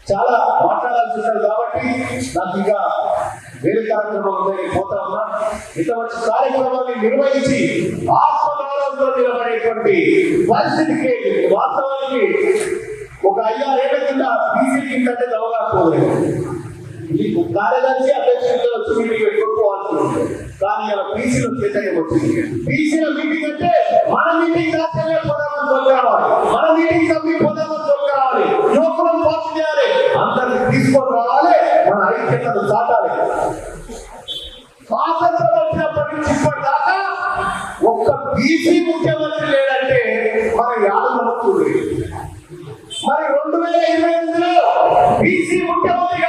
చాలా మాట్లాడాల్సి ఉంటుంది కాబట్టి నాకు ఇంకా వేరే కార్యక్రమాలు పోతా ఉన్నా. ఇటువంటి కార్యక్రమాన్ని నిర్వహించి ఆత్మగౌరవంతో నిలబడేటువంటి పరిస్థితికి వాస్తవానికి ఒక 5-6 ఏళ్ల కింద బీసీ కింద దవగాకపోలేదు. ఈ కార్యదర్శి అధ్యక్షుడితో వచ్చి మీటింగ్ పెట్టుకోవాల్సి ఉంటుంది. కానీ అలా బీసీలో చైతన్యం వచ్చింది. బీసీలో మీటింగ్ అంటే మన మీటింగ్ రాష్ట్రంలో పోదామని తొలగరావాలి, మన మీటింగ్ సభ్యులు పోదామని తొలగరావాలి, యువకులను పాటు చేయాలి, అందరినీ తీసుకొని రావాలి, మన ఐక్యతను చాటాలి. స్వాతంత్రం వచ్చినప్పటి నుంచి ఇప్పటిదాకా ఒక్క బీసీ ముఖ్యమంత్రి లేదంటే మన యాదవ్ చూడండి. మరి 2028లో బీసీ ముఖ్యమంత్రి